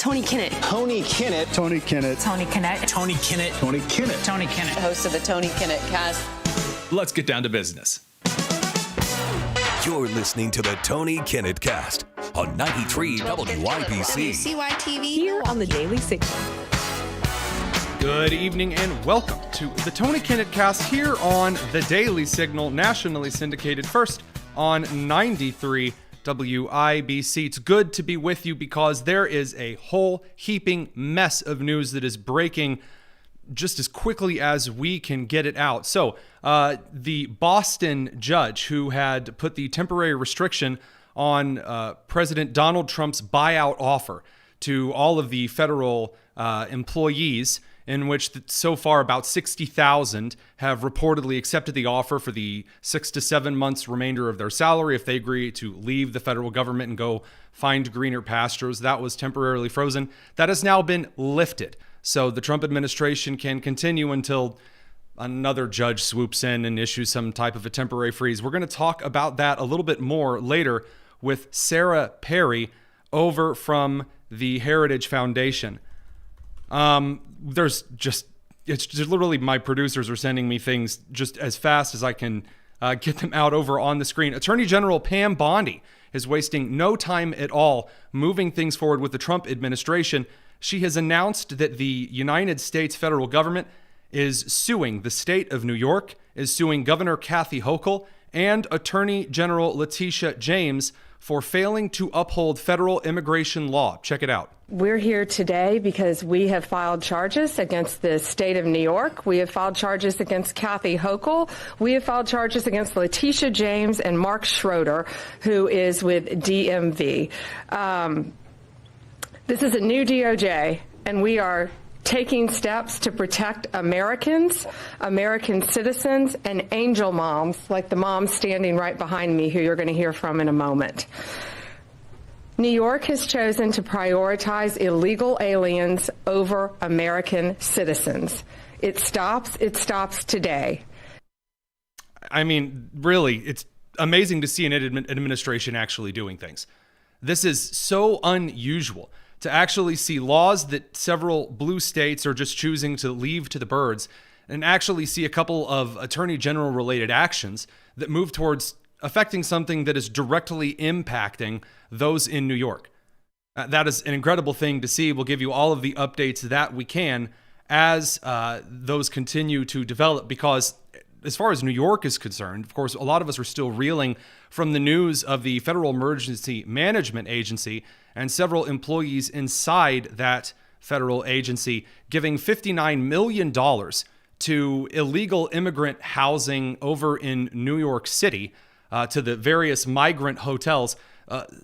Tony Kinnett. Tony Kinnett. Tony Kinnett. Tony Kinnett. Tony Kinnett. Tony Kinnett. Tony Kinnett. Host of the Tony Kinnett Cast. Let's get down to business. You're listening to the Tony Kinnett Cast on 93 WYPC. WCYTV. Here on the Daily Signal. Good evening and welcome to the Tony Kinnett Cast here on the Daily Signal, nationally syndicated first on 93 WIBC. It's good to be with you because there is a whole heaping mess of news that is breaking just as quickly as we can get it out. So the Boston judge who had put the temporary restriction on President Donald Trump's buyout offer to all of the federal employees, in which so far about 60,000 have reportedly accepted the offer for the 6 to 7 months remainder of their salary if they agree to leave the federal government and go find greener pastures. That was temporarily frozen. That has now been lifted. So the Trump administration can continue until another judge swoops in and issues some type of a temporary freeze. We're going to talk about that a little bit more later with Sarah Perry over from the Heritage Foundation. It's just literally my producers are sending me things just as fast as I can get them out over on the screen. Attorney General Pam Bondi is wasting no time at all moving things forward with the Trump administration. She has announced that the United States federal government is suing the state of New York, is suing Governor Kathy Hochul, and Attorney General Letitia James for failing to uphold federal immigration law. Check it out. We're here today because we have filed charges against the state of New York. We have filed charges against Kathy Hochul. We have filed charges against Letitia James and Mark Schroeder, who is with DMV. This is a new DOJ, and we are taking steps to protect Americans, American citizens, and angel moms, like the mom standing right behind me, who you're going to hear from in a moment. New York has chosen to prioritize illegal aliens over American citizens. It stops today. I mean, really, it's amazing to see an administration actually doing things. This is so unusual to actually see laws that several blue states are just choosing to leave to the birds, and actually see a couple of attorney general related actions that move towards affecting something that is directly impacting those in New York. That is an incredible thing to see. We'll give you all of the updates that we can as those continue to develop, because as far as New York is concerned, of course, a lot of us are still reeling from the news of the Federal Emergency Management Agency and several employees inside that federal agency giving $59 million to illegal immigrant housing over in New York City, to the various migrant hotels.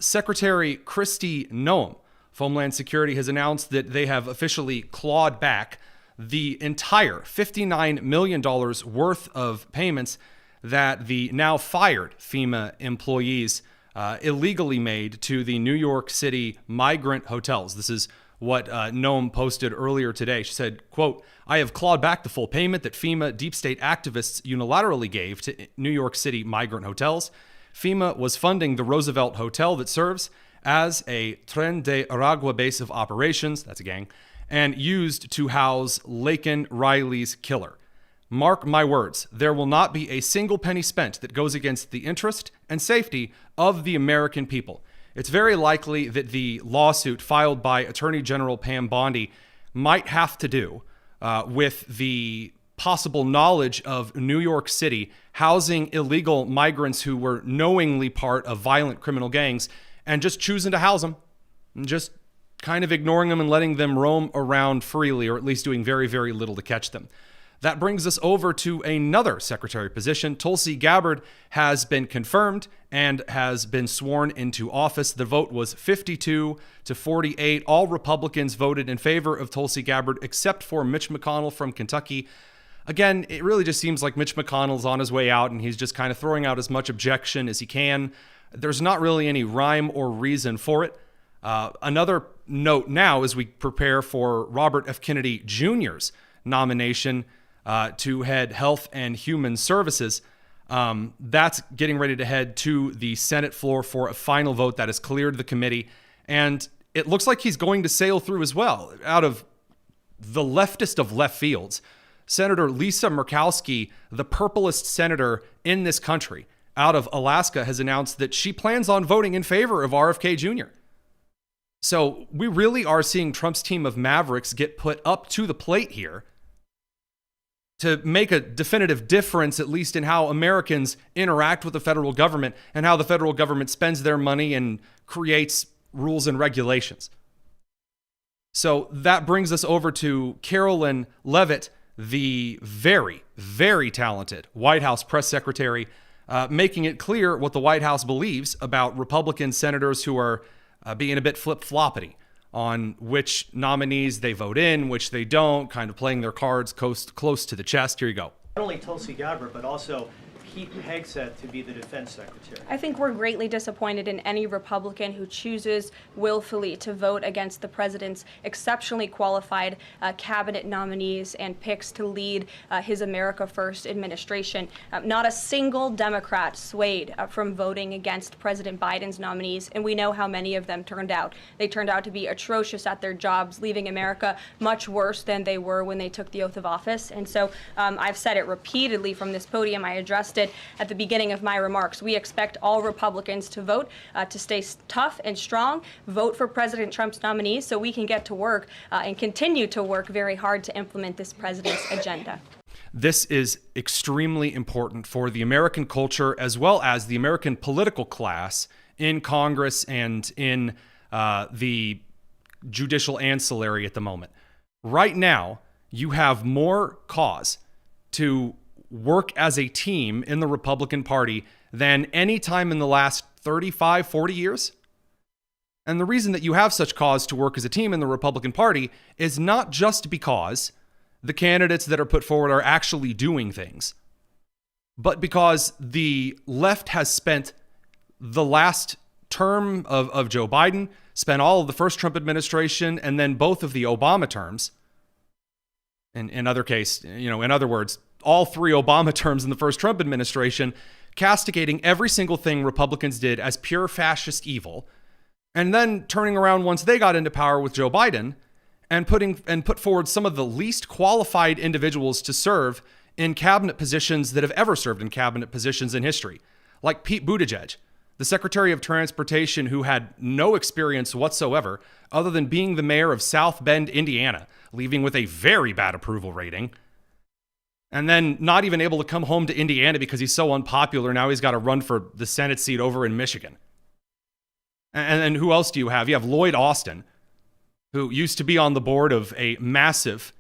Secretary Kristi Noem of Homeland Security has announced that they have officially clawed back the entire $59 million worth of payments that the now fired FEMA employees illegally made to the New York City migrant hotels. This is what Noem posted earlier today. She said, quote, "I have clawed back the full payment that FEMA deep state activists unilaterally gave to New York City migrant hotels. FEMA was funding the Roosevelt Hotel that serves as a Tren de Aragua base of operations," that's a gang, "and used to house Laken Riley's killer. Mark my words, there will not be a single penny spent that goes against the interest and safety of the American people." It's very likely that the lawsuit filed by Attorney General Pam Bondi might have to do with the possible knowledge of New York City housing illegal migrants who were knowingly part of violent criminal gangs and just choosing to house them and just kind of ignoring them and letting them roam around freely, or at least doing very, very little to catch them. That brings us over to another secretary position. Tulsi Gabbard has been confirmed and has been sworn into office. The vote was 52 to 48. All Republicans voted in favor of Tulsi Gabbard except for Mitch McConnell from Kentucky. Again, it really just seems like Mitch McConnell's on his way out and he's just kind of throwing out as much objection as he can. There's not really any rhyme or reason for it. Another note now as we prepare for Robert F. Kennedy Jr.'s nomination to head Health and Human Services. That's getting ready to head to the Senate floor for a final vote that has cleared the committee. And it looks like he's going to sail through as well. Out of the leftist of left fields, Senator Lisa Murkowski, the purplest senator in this country, out of Alaska, has announced that she plans on voting in favor of RFK Jr. So we really are seeing Trump's team of mavericks get put up to the plate here to make a definitive difference, at least in how Americans interact with the federal government and how the federal government spends their money and creates rules and regulations. So that brings us over to Carolyn Leavitt, the very, very talented White House press secretary, making it clear what the White House believes about Republican senators who are being a bit flip-floppity on which nominees they vote in, which they don't, kind of playing their cards close to the chest. Here you go. Not only Tulsi Gabbard, but also Pete Hegseth to be the defense secretary. I think we're greatly disappointed in any Republican who chooses willfully to vote against the president's exceptionally qualified cabinet nominees and picks to lead his America First administration. Not a single Democrat swayed from voting against President Biden's nominees, and we know how many of them turned out. They turned out to be atrocious at their jobs, leaving America much worse than they were when they took the oath of office. And so I've said it repeatedly from this podium. I addressed it at the beginning of my remarks. We expect all Republicans to vote, to stay tough and strong, vote for President Trump's nominees so we can get to work and continue to work very hard to implement this president's agenda. This is extremely important for the American culture as well as the American political class in Congress and in the judicial ancillary at the moment. Right now, you have more cause to work as a team in the Republican Party than any time in the last 35, 40 years. And the reason that you have such cause to work as a team in the Republican Party is not just because the candidates that are put forward are actually doing things, but because the left has spent the last term of Joe Biden, spent all of the first Trump administration, and then both of the Obama terms. In other words, all three Obama terms in the first Trump administration, castigating every single thing Republicans did as pure fascist evil, and then turning around once they got into power with Joe Biden and put forward some of the least qualified individuals to serve in cabinet positions that have ever served in cabinet positions in history, like Pete Buttigieg, the Secretary of Transportation, who had no experience whatsoever other than being the mayor of South Bend, Indiana, leaving with a very bad approval rating. And then not even able to come home to Indiana because he's so unpopular. Now he's got to run for the Senate seat over in Michigan. And then who else do you have? You have Lloyd Austin, who used to be on the board of a massive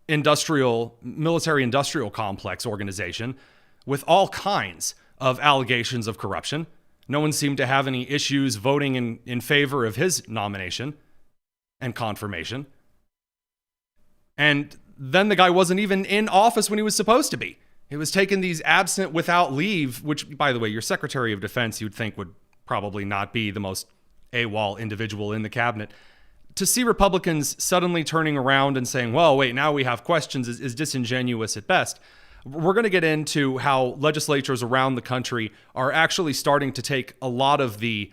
military industrial complex organization with all kinds of allegations of corruption. No one seemed to have any issues voting in favor of his nomination and confirmation. And then the guy wasn't even in office when he was supposed to be. He was taking these absent without leave, which, by the way, your Secretary of Defense, you'd think would probably not be the most AWOL individual in the cabinet. To see Republicans suddenly turning around and saying, well, wait, now we have questions is disingenuous at best. We're going to get into how legislatures around the country are actually starting to take a lot of the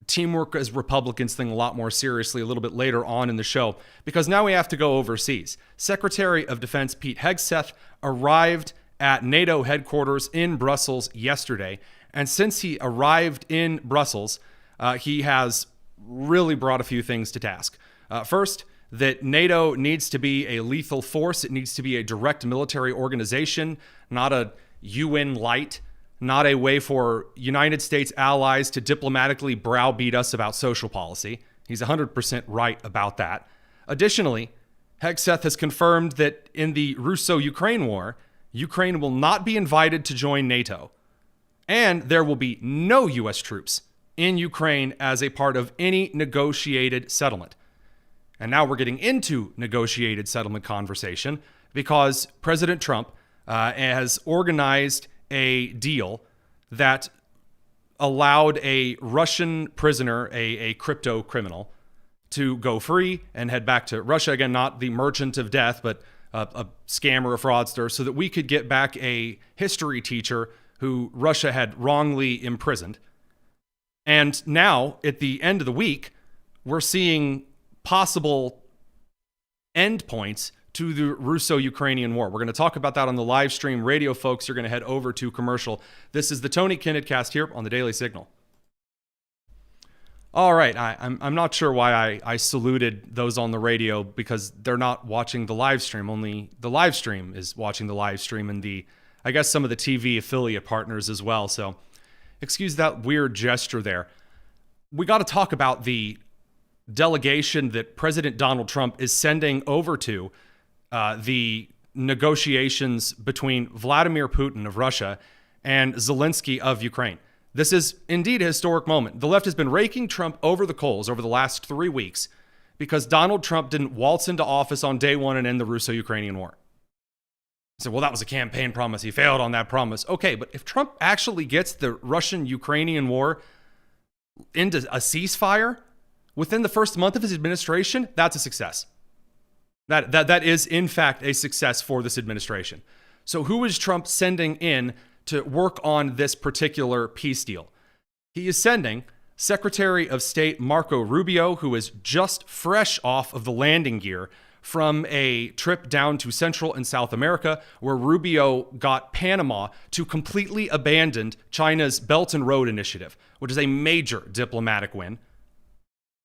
teamwork as Republicans thing a lot more seriously a little bit later on in the show, because now we have to go overseas. Secretary of Defense Pete Hegseth arrived at NATO headquarters in Brussels yesterday. And since he arrived in Brussels, he has really brought a few things to task. First, that NATO needs to be a lethal force. It needs to be a direct military organization, not a UN light, not a way for United States allies to diplomatically browbeat us about social policy. He's 100% right about that. Additionally, Hegseth has confirmed that in the Russo-Ukraine war, Ukraine will not be invited to join NATO, and there will be no U.S. troops in Ukraine as a part of any negotiated settlement. And now we're getting into negotiated settlement conversation because President Trump has organized a deal that allowed a Russian prisoner, a crypto criminal, to go free and head back to Russia. Again, not the merchant of death, but a scammer, a fraudster, so that we could get back a history teacher who Russia had wrongly imprisoned. And now, at the end of the week, we're seeing possible endpoints to the Russo-Ukrainian war. We're going to talk about that on the live stream. Radio folks, you're going to head over to commercial. This is the Tony Kinnett cast here on the Daily Signal. All right, I'm not sure why I saluted those on the radio, because they're not watching the live stream. Only the live stream is watching the live stream, and I guess some of the TV affiliate partners as well. So excuse that weird gesture there. We got to talk about the delegation that President Donald Trump is sending over to the negotiations between Vladimir Putin of Russia and Zelensky of Ukraine. This is indeed a historic moment. The left has been raking Trump over the coals over the last 3 weeks because Donald Trump didn't waltz into office on day one and end the Russo-Ukrainian war. So, well, that was a campaign promise. He failed on that promise. Okay, but if Trump actually gets the Russian-Ukrainian war into a ceasefire within the first month of his administration, that's a success. That is, in fact, a success for this administration. So who is Trump sending in to work on this particular peace deal? He is sending Secretary of State Marco Rubio, who is just fresh off of the landing gear from a trip down to Central and South America, where Rubio got Panama to completely abandon China's Belt and Road Initiative, which is a major diplomatic win.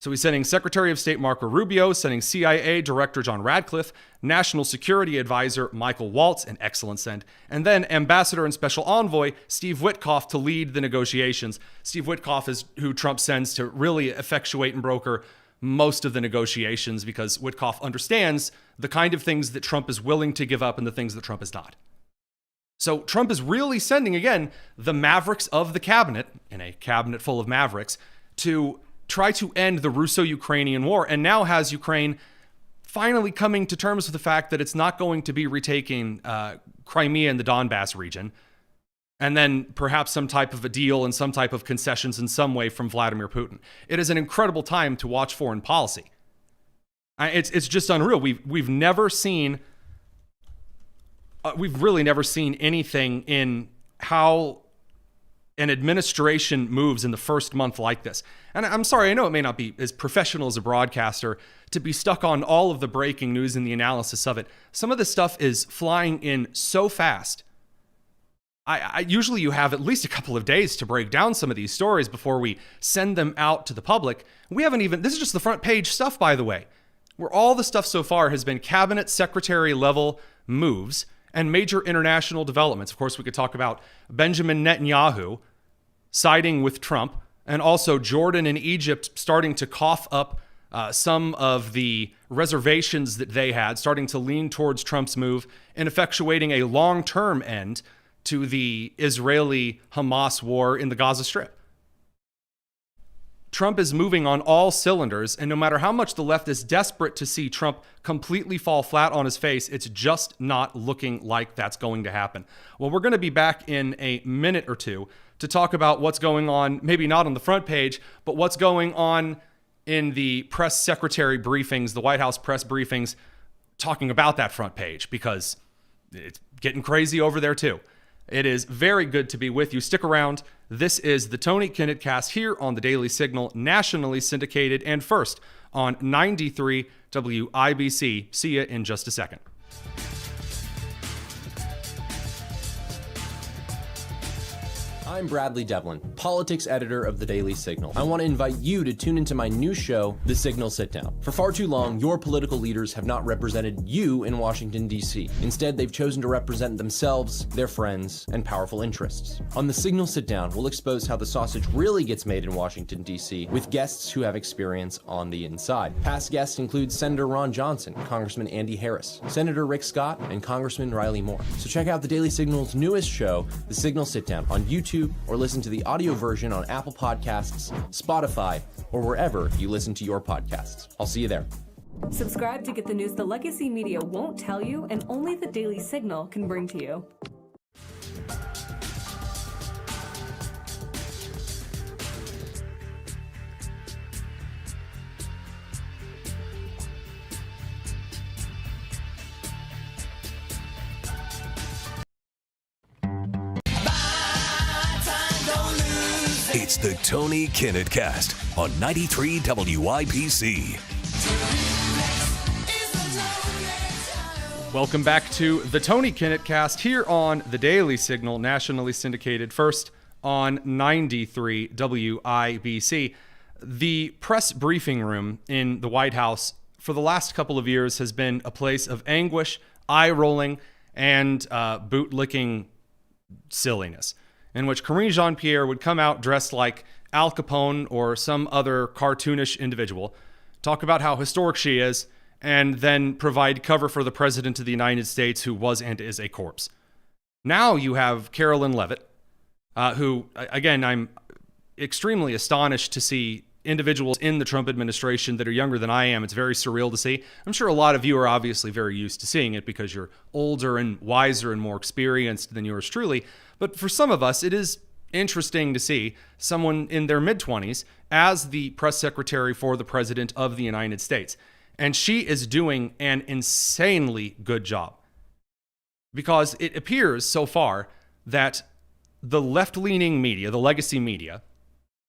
So he's sending Secretary of State Marco Rubio, sending CIA Director John Radcliffe, National Security Advisor Michael Waltz, an excellent send, and then Ambassador and Special Envoy Steve Witkoff to lead the negotiations. Steve Witkoff is who Trump sends to really effectuate and broker most of the negotiations, because Witkoff understands the kind of things that Trump is willing to give up and the things that Trump is not. So Trump is really sending, again, the mavericks of the cabinet, in a cabinet full of mavericks, to try to end the Russo-Ukrainian war, and now has Ukraine finally coming to terms with the fact that it's not going to be retaking Crimea and the Donbass region, and then perhaps some type of a deal and some type of concessions in some way from Vladimir Putin. It is an incredible time to watch foreign policy. It's just unreal. We've never seen, we've really never seen anything in how an administration moves in the first month like this. And I'm sorry, I know it may not be as professional as a broadcaster to be stuck on all of the breaking news and the analysis of it. Some of this stuff is flying in so fast. I usually you have at least a couple of days to break down some of these stories before we send them out to the public. We haven't even, this is just the front page stuff, by the way, where all the stuff so far has been cabinet secretary level moves and major international developments. Of course, we could talk about Benjamin Netanyahu siding with Trump, and also Jordan and Egypt starting to cough up some of the reservations that they had, starting to lean towards Trump's move and effectuating a long-term end to the Israeli-Hamas war in the Gaza Strip. Trump is moving on all cylinders, and no matter how much the left is desperate to see Trump completely fall flat on his face, it's just not looking like that's going to happen. Well, we're going to be back in a minute or two to talk about what's going on, maybe not on the front page, but what's going on in the press secretary briefings, the White House press briefings, talking about that front page, because it's getting crazy over there too. It is very good to be with you. Stick around. This is the Tony Kinnett Cast here on the Daily Signal, nationally syndicated and first on 93 WIBC. See you in just a second. I'm Bradley Devlin, politics editor of The Daily Signal. I want to invite you to tune into my new show, The Signal Sit Down. For far too long, your political leaders have not represented you in Washington, D.C. Instead, they've chosen to represent themselves, their friends, and powerful interests. On The Signal Sit Down, we'll expose how the sausage really gets made in Washington, D.C. with guests who have experience on the inside. Past guests include Senator Ron Johnson, Congressman Andy Harris, Senator Rick Scott, and Congressman Riley Moore. So check out The Daily Signal's newest show, The Signal Sit Down, on YouTube, or listen to the audio version on Apple Podcasts, Spotify, or wherever you listen to your podcasts. I'll see you there. Subscribe to get the news the legacy media won't tell you and only the Daily Signal can bring to you. It's the Tony Kinnett Cast on 93 WIPC. Welcome back to the Tony Kinnett Cast here on the Daily Signal, nationally syndicated first on 93 WIBC. The press briefing room in the White House for the last couple of years has been a place of anguish, eye-rolling, and boot-licking silliness, in which Karine Jean-Pierre would come out dressed like Al Capone or some other cartoonish individual, talk about how historic she is, and then provide cover for the President of the United States, who was and is a corpse. Now you have Carolyn Leavitt, who, again, I'm extremely astonished to see individuals in the Trump administration that are younger than I am. It's very surreal to see. I'm sure a lot of you are obviously very used to seeing it because you're older and wiser and more experienced than yours truly. But for some of us, it is interesting to see someone in their mid-20s as the press secretary for the President of the United States. And she is doing an insanely good job, because it appears so far that the left-leaning media, the legacy media,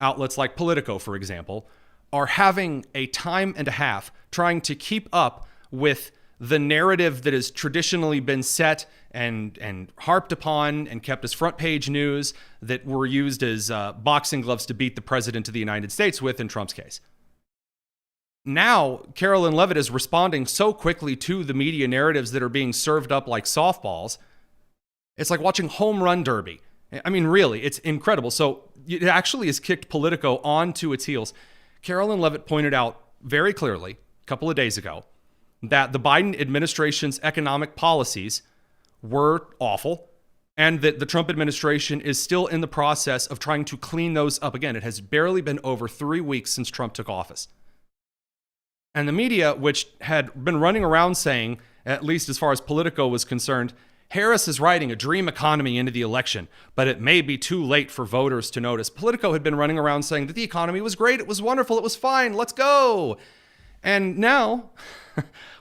outlets like Politico, for example, are having a time and a half trying to keep up with the narrative that has traditionally been set and harped upon and kept as front page news that were used as boxing gloves to beat the President of the United States with in Trump's case. Now, Carolyn Leavitt is responding so quickly to the media narratives that are being served up like softballs. It's like watching home run derby. I mean, really, it's incredible. So it actually has kicked Politico onto its heels. Carolyn Leavitt pointed out very clearly a couple of days ago that the Biden administration's economic policies were awful and that the Trump administration is still in the process of trying to clean those up. Again, it has barely been over 3 weeks since Trump took office. And the media, which had been running around saying, at least as far as Politico was concerned, Harris is riding a dream economy into the election, but it may be too late for voters to notice. Politico had been running around saying that the economy was great, it was wonderful, it was fine, let's go. And now,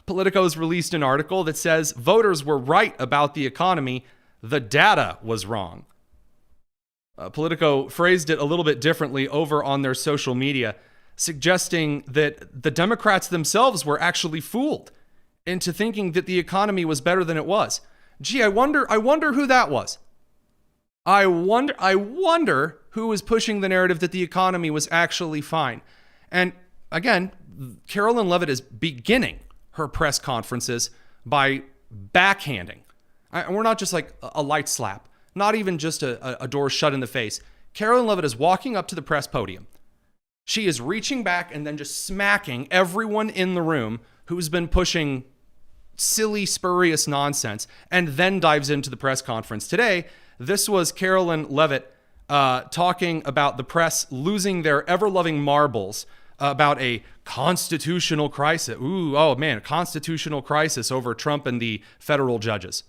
Politico has released an article that says voters were right about the economy, the data was wrong. Politico phrased it a little bit differently over on their social media, suggesting that the Democrats themselves were actually fooled into thinking that the economy was better than it was. Gee, I wonder who that was. I wonder who was pushing the narrative that the economy was actually fine. And again, Carolyn Leavitt is beginning her press conferences by backhanding. We're not just like a light slap, not even just a door shut in the face. Carolyn Leavitt is walking up to the press podium. She is reaching back and then just smacking everyone in the room who's been pushing silly, spurious nonsense, and then dives into the press conference. Today, this was Carolyn Leavitt talking about the press losing their ever-loving marbles about a constitutional crisis. A constitutional crisis over Trump and the federal judges.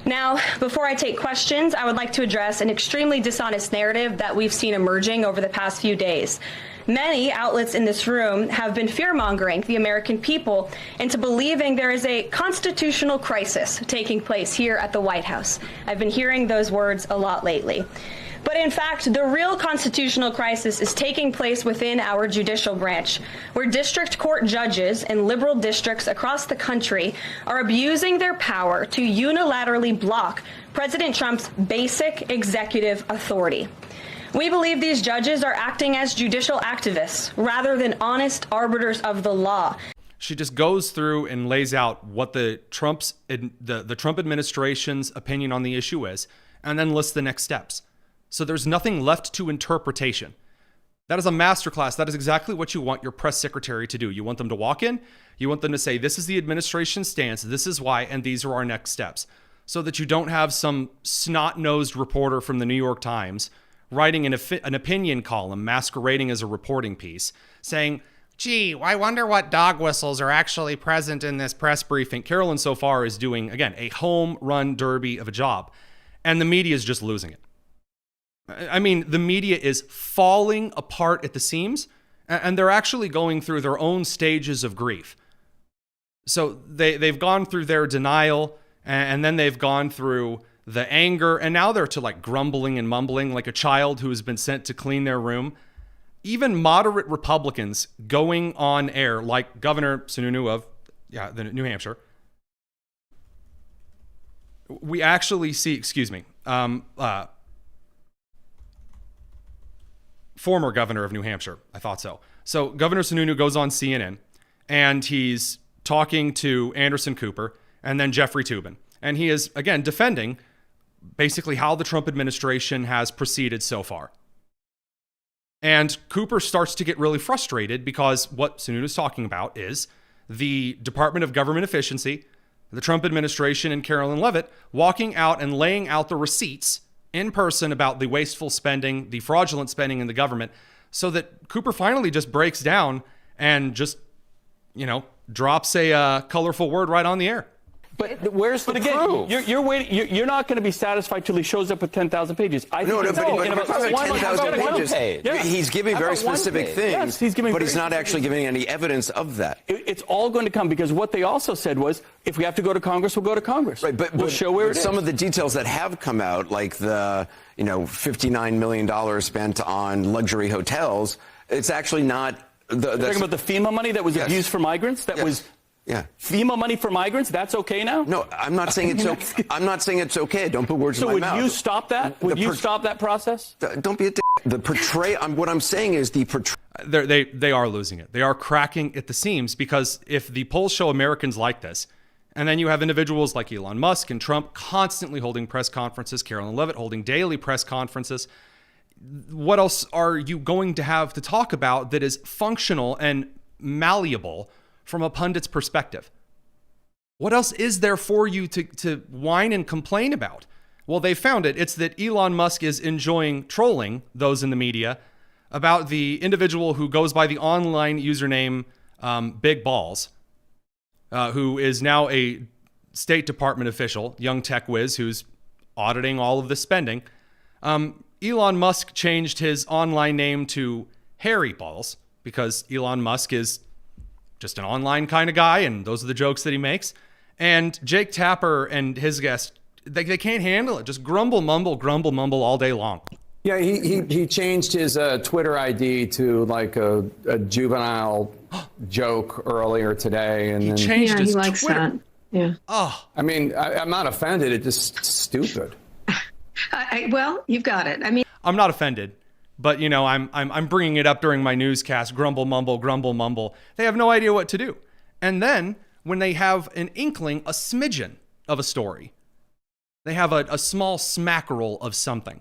Now, before I take questions, I would like to address an extremely dishonest narrative that we've seen emerging over the past few days. Many outlets in this room have been fear-mongering the American people into believing there is a constitutional crisis taking place here at the White House. I've been hearing those words a lot lately. But in fact, the real constitutional crisis is taking place within our judicial branch, where district court judges in liberal districts across the country are abusing their power to unilaterally block President Trump's basic executive authority. We believe these judges are acting as judicial activists rather than honest arbiters of the law. She just goes through and lays out what the Trump administration's opinion on the issue is, and then lists the next steps. So there's nothing left to interpretation. That is a masterclass. That is exactly what you want your press secretary to do. You want them to walk in, you want them to say, this is the administration's stance, this is why, and these are our next steps. So that you don't have some snot-nosed reporter from the New York Times writing an opinion column masquerading as a reporting piece, saying, gee, I wonder what dog whistles are actually present in this press briefing. Carolyn so far is doing, again, a home run derby of a job, and the media is just losing it. I mean, the media is falling apart at the seams, and they're actually going through their own stages of grief. So they've gone through their denial, and then they've gone through the anger, and now they're to like grumbling and mumbling like a child who has been sent to clean their room. Even moderate Republicans going on air, like Governor Sununu of the New Hampshire. We actually see, former governor of New Hampshire. I thought so. So Governor Sununu goes on CNN and he's talking to Anderson Cooper and then Jeffrey Toobin. And he is, again, defending basically how the Trump administration has proceeded so far. And Cooper starts to get really frustrated because what Sununu is talking about is the Department of Government Efficiency, the Trump administration, and Carolyn Leavitt walking out and laying out the receipts in person about the wasteful spending, the fraudulent spending in the government, so that Cooper finally just breaks down and just, drops a colorful word right on the air. But where's the proof? You're waiting. You're not going to be satisfied till he shows up with 10,000 pages. But 10,000 pages. Yeah. He's giving very specific things, yes, he's not actually giving any evidence of that. It's all going to come, because what they also said was, if we have to go to Congress, we'll go to Congress. Right, but we'll show where it is. Some of the details that have come out, like the $59 million spent on luxury hotels, it's actually not. You're talking about the FEMA money that was abused for migrants. That was. Yeah. FEMA money for migrants, that's okay now? No, I'm not saying it's okay. I'm not saying it's okay. Don't put words in my mouth. So would you stop that? Would you stop that process? Don't be a dick. What I'm saying is they are losing it. They are cracking at the seams, because if the polls show Americans like this, and then you have individuals like Elon Musk and Trump constantly holding press conferences, Carolyn Leavitt holding daily press conferences, what else are you going to have to talk about that is functional and malleable from a pundit's perspective? What else is there for you to whine and complain about? Well, they found it. It's that Elon Musk is enjoying trolling those in the media about the individual who goes by the online username Big Balls, who is now a State Department official, young tech whiz who's auditing all of the spending. Elon Musk changed his online name to Hairy Balls because Elon Musk is just an online kind of guy, and those are the jokes that he makes. And Jake Tapper and his guest, they can't handle it. Just grumble, mumble all day long. Yeah, he changed his Twitter ID to like a juvenile joke earlier today. And he changed his he likes Twitter. That. Yeah. Oh. I mean, I'm not offended. It's just stupid. Well, you've got it. I mean, I'm not offended. But, I'm bringing it up during my newscast, grumble, mumble. They have no idea what to do. And then when they have an inkling, a smidgen of a story, they have a small smackerel of something.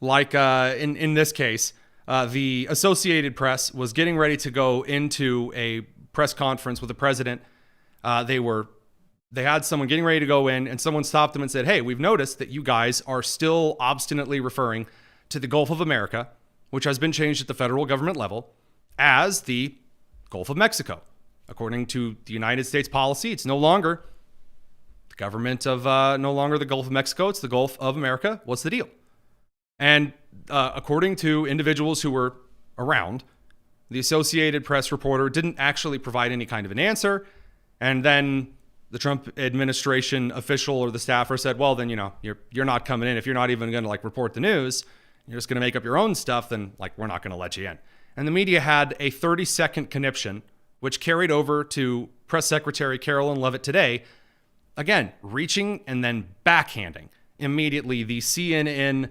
Like in this case, the Associated Press was getting ready to go into a press conference with the president. They had someone getting ready to go in, and someone stopped them and said, "Hey, we've noticed that you guys are still obstinately referring to the Gulf of America, which has been changed at the federal government level, as the Gulf of Mexico. According to the United States policy, it's no longer the government of, no longer the Gulf of Mexico, it's the Gulf of America. What's the deal?" And according to individuals who were around, the Associated Press reporter didn't actually provide any kind of an answer. And then the Trump administration official or the staffer said, well, then, you're not coming in. If you're not even going to report the news, you're just going to make up your own stuff, then we're not going to let you in. And the media had a 30-second conniption, which carried over to Press Secretary Carolyn Leavitt today, again, reaching and then backhanding immediately the CNN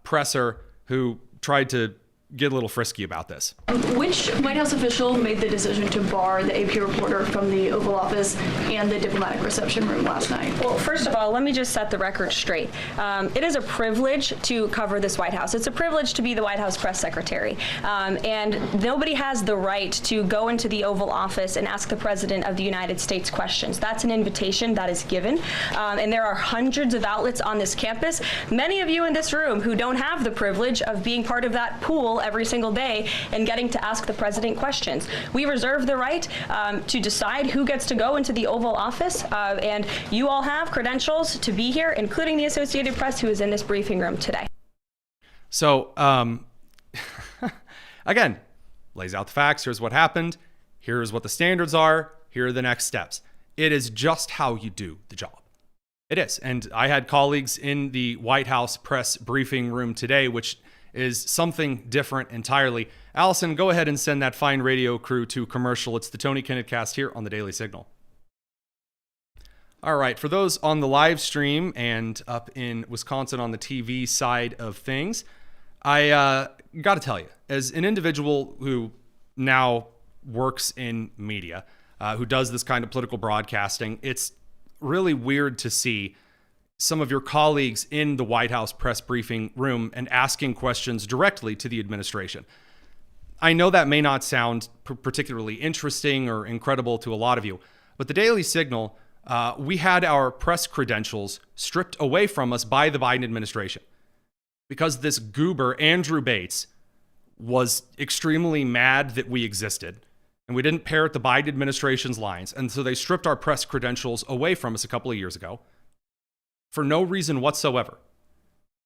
presser who tried to get a little frisky about this. Which White House official made the decision to bar the AP reporter from the Oval Office and the diplomatic reception room last night? Well, first of all, let me just set the record straight. It is a privilege to cover this White House. It's a privilege to be the White House press secretary. And nobody has the right to go into the Oval Office and ask the President of the United States questions. That's an invitation that is given. And there are hundreds of outlets on this campus, many of you in this room who don't have the privilege of being part of that pool every single day and getting to ask the president questions. We reserve the right to decide who gets to go into the Oval Office, and you all have credentials to be here, including the Associated Press, who is in this briefing room today. So, again, lays out the facts. Here's what happened. Here's what the standards are. Here are the next steps. It is just how you do the job. It is. And I had colleagues in the White House press briefing room today, which is something different entirely. Allison, go ahead and send that fine radio crew to commercial. It's the Tony Kinnett Cast here on the Daily Signal. All right, for those on the live stream and up in Wisconsin on the TV side of things, I got to tell you, as an individual who now works in media, who does this kind of political broadcasting, it's really weird to see some of your colleagues in the White House press briefing room and asking questions directly to the administration. I know that may not sound particularly interesting or incredible to a lot of you, but the Daily Signal, we had our press credentials stripped away from us by the Biden administration because this goober, Andrew Bates, was extremely mad that we existed and we didn't parrot the Biden administration's lines. And so they stripped our press credentials away from us a couple of years ago for no reason whatsoever.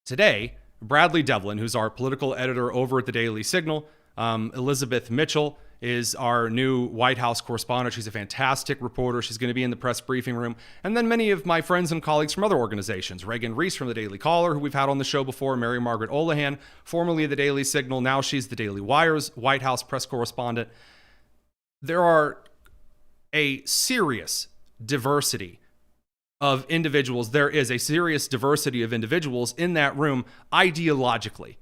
Today, Bradley Devlin, who's our political editor over at the Daily Signal, Elizabeth Mitchell is our new White House correspondent. She's a fantastic reporter. She's going to be in the press briefing room. And then many of my friends and colleagues from other organizations. Reagan Reese from the Daily Caller, who we've had on the show before. Mary Margaret Olahan, formerly of the Daily Signal. Now she's the Daily Wire's White House press correspondent. There are a serious diversity of individuals. There is a serious diversity of individuals in that room ideologically.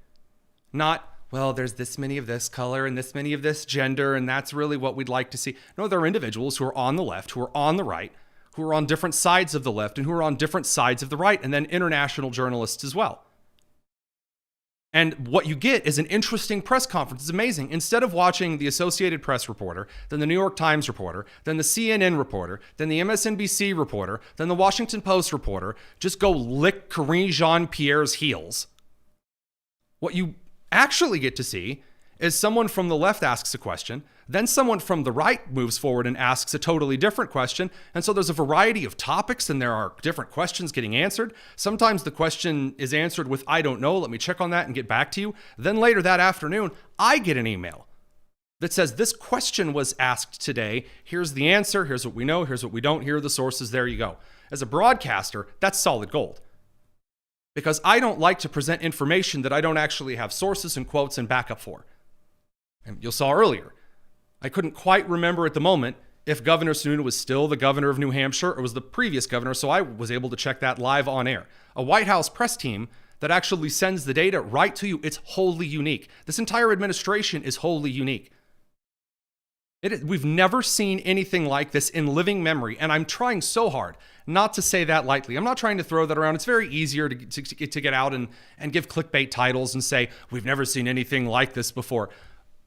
Not, well, there's this many of this color and this many of this gender, and that's really what we'd like to see. No, there are individuals who are on the left, who are on the right, who are on different sides of the left, and who are on different sides of the right, and then international journalists as well. And what you get is an interesting press conference. It's amazing. Instead of watching the Associated Press reporter, then the New York Times reporter, then the CNN reporter, then the MSNBC reporter, then the Washington Post reporter, just go lick Karine Jean-Pierre's heels. What you actually get to see is someone from the left asks a question, then someone from the right moves forward and asks a totally different question. And so there's a variety of topics and there are different questions getting answered. Sometimes the question is answered with, I don't know, let me check on that and get back to you. Then later that afternoon, I get an email that says this question was asked today. Here's the answer. Here's what we know. Here's what we don't. Here are the sources. There you go. As a broadcaster, that's solid gold. Because I don't like to present information that I don't actually have sources and quotes and backup for. And you saw earlier, I couldn't quite remember at the moment if Governor Sununu was still the governor of New Hampshire or was the previous governor, so I was able to check that live on air. A White House press team that actually sends the data right to you, it's wholly unique. This entire administration is wholly unique. We've never seen anything like this in living memory, and I'm trying so hard not to say that lightly. I'm not trying to throw that around. It's very easier to get out and give clickbait titles and say, we've never seen anything like this before.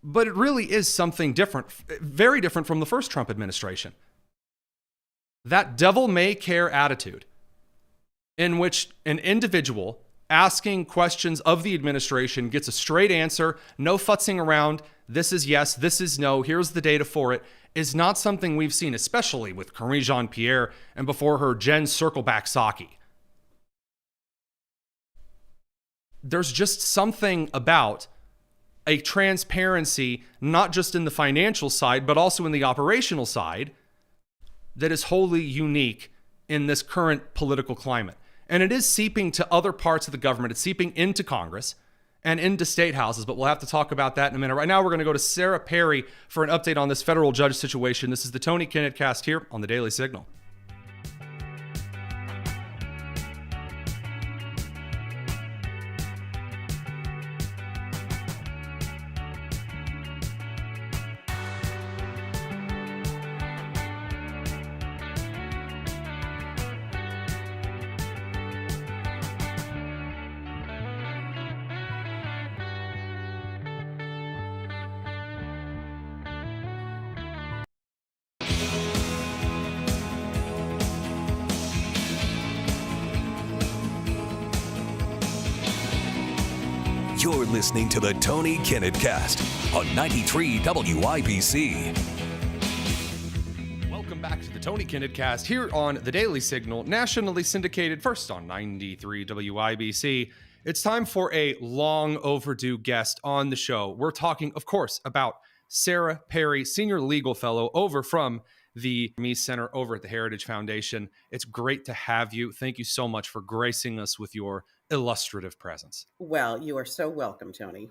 But it really is something different, very different from the first Trump administration. That devil may care attitude in which an individual asking questions of the administration gets a straight answer, no futzing around, this is yes, this is no, here's the data for it, is not something we've seen, especially with Karine Jean-Pierre and before her Jen Circleback Psaki. There's just something about a transparency, not just in the financial side, but also in the operational side, that is wholly unique in this current political climate. And it is seeping to other parts of the government. It's seeping into Congress and into state houses, but we'll have to talk about that in a minute. Right now, we're going to go to Sarah Perry for an update on this federal judge situation. This is the Tony Kinnett Cast here on the Daily Signal. You're listening to the Tony Kinnett Cast on 93 WIBC. Welcome back to the Tony Kinnett Cast here on the Daily Signal, nationally syndicated first on 93 WIBC. It's time for a long overdue guest on the show. We're talking, of course, about Sarah Perry, senior legal fellow over from the Mies Center over at the Heritage Foundation. It's great to have you. Thank you so much for gracing us with your illustrative presence. Well, you are so welcome, Tony.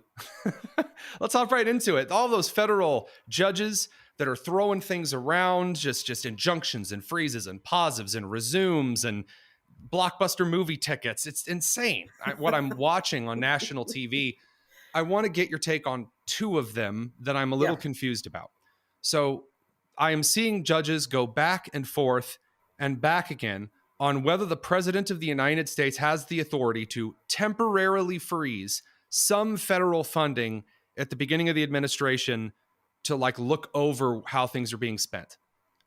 Let's hop right into it. All those federal judges that are throwing things around, just injunctions and freezes and pauses and resumes and blockbuster movie tickets. It's insane what I'm watching on national TV. I want to get your take on two of them that I'm a little confused about. So I am seeing judges go back and forth and back again on whether the president of the United States has the authority to temporarily freeze some federal funding at the beginning of the administration to look over how things are being spent.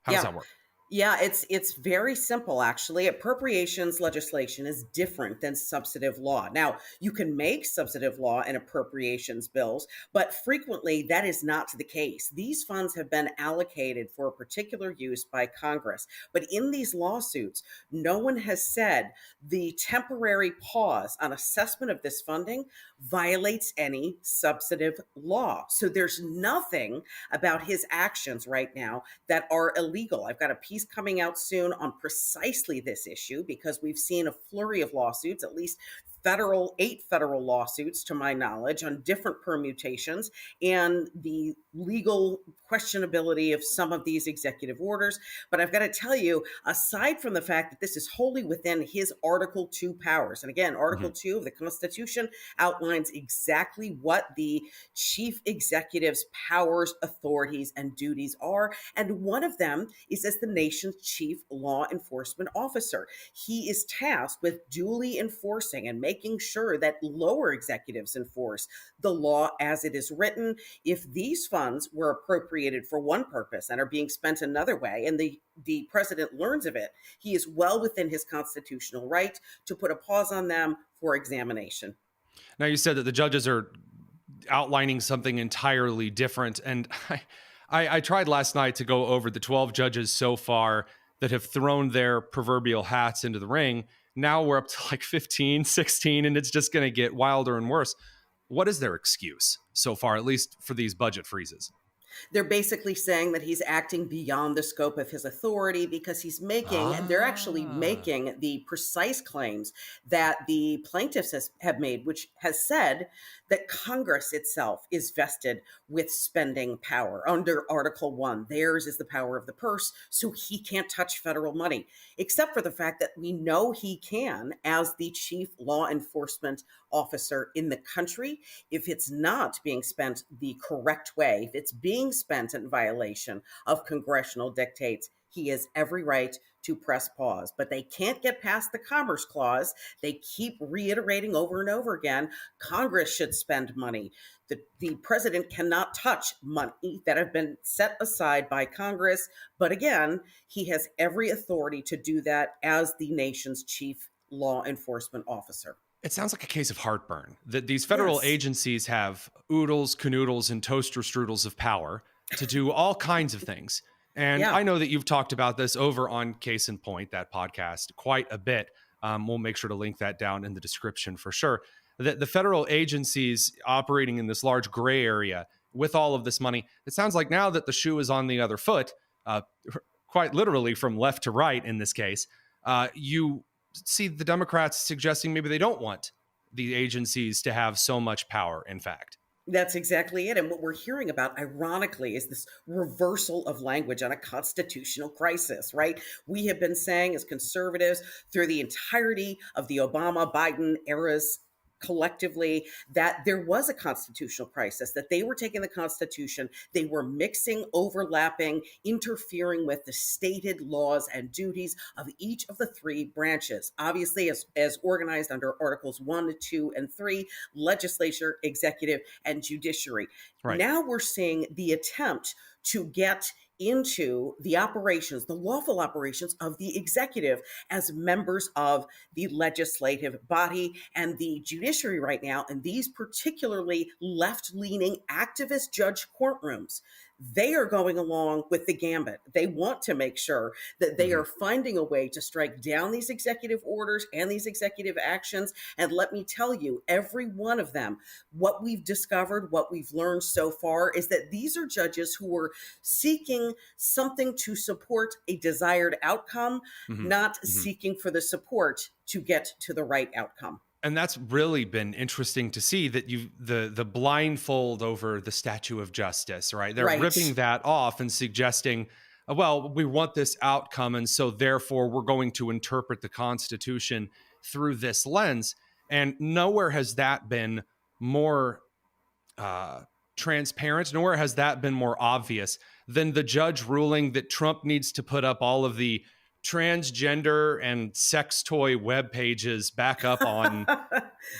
How does that work? Yeah, it's very simple, actually. Appropriations legislation is different than substantive law. Now, you can make substantive law and appropriations bills, but frequently that is not the case. These funds have been allocated for a particular use by Congress. But in these lawsuits, no one has said the temporary pause on assessment of this funding violates any substantive law. So there's nothing about his actions right now that are illegal. I've got a piece coming out soon on precisely this issue because we've seen a flurry of lawsuits, at least 8 federal lawsuits to my knowledge on different permutations and the legal questionability of some of these executive orders. But I've got to tell you, aside from the fact that this is wholly within his Article 2 powers, and again, Article 2 of the Constitution outlines exactly what the chief executive's powers, authorities, and duties are. And one of them is as the nation's chief law enforcement officer. He is tasked with duly enforcing and making sure that lower executives enforce the law as it is written. If these funds were appropriated for one purpose and are being spent another way, and the president learns of it, he is well within his constitutional right to put a pause on them for examination. Now, you said that the judges are outlining something entirely different, and I tried last night to go over the 12 judges so far that have thrown their proverbial hats into the ring. Now we're up to 15, 16, and it's just going to get wilder and worse. What is their excuse so far, at least for these budget freezes? They're basically saying that he's acting beyond the scope of his authority because he's making, they're actually making the precise claims that the plaintiffs have made, which has said that Congress itself is vested with spending power under Article 1. Theirs is the power of the purse, so he can't touch federal money, except for the fact that we know he can as the chief law enforcement officer in the country. If it's not being spent the correct way, if it's being spent in violation of congressional dictates, he has every right to press pause. But they can't get past the Commerce Clause. They keep reiterating over and over again, Congress should spend money. The president cannot touch money that have been set aside by Congress. But again, he has every authority to do that as the nation's chief law enforcement officer. It sounds like a case of heartburn, that these federal agencies have oodles, canoodles, and toaster strudels of power to do all kinds of things. And I know that you've talked about this over on Case in Point, that podcast, quite a bit. We'll make sure to link that down in the description for sure. That the federal agencies operating in this large gray area with all of this money, it sounds like now that the shoe is on the other foot, quite literally from left to right in this case, you see the Democrats suggesting maybe they don't want the agencies to have so much power, in fact. That's exactly it. And what we're hearing about, ironically, is this reversal of language on a constitutional crisis, right? We have been saying as conservatives through the entirety of the Obama-Biden eras collectively that there was a constitutional crisis, that they were taking the Constitution, they were mixing, overlapping, interfering with the stated laws and duties of each of the three branches, obviously as organized under Articles 1, 2, and 3, legislature, executive, and judiciary. Right. Now we're seeing the attempt to get into the operations, the lawful operations of the executive as members of the legislative body and the judiciary right now. And these particularly left-leaning activist judge courtrooms, They are going along with the gambit. They want to make sure that they are finding a way to strike down these executive orders and these executive actions. And let me tell you, every one of them, what we've discovered, what we've learned so far is that these are judges who are seeking something to support a desired outcome, not seeking for the support to get to the right outcome. And that's really been interesting to see that the blindfold over the statue of justice, right? They're ripping that off and suggesting, well, we want this outcome, and so therefore we're going to interpret the Constitution through this lens. And nowhere has that been more transparent, nowhere has that been more obvious than the judge ruling that Trump needs to put up all of the transgender and sex toy web pages back up on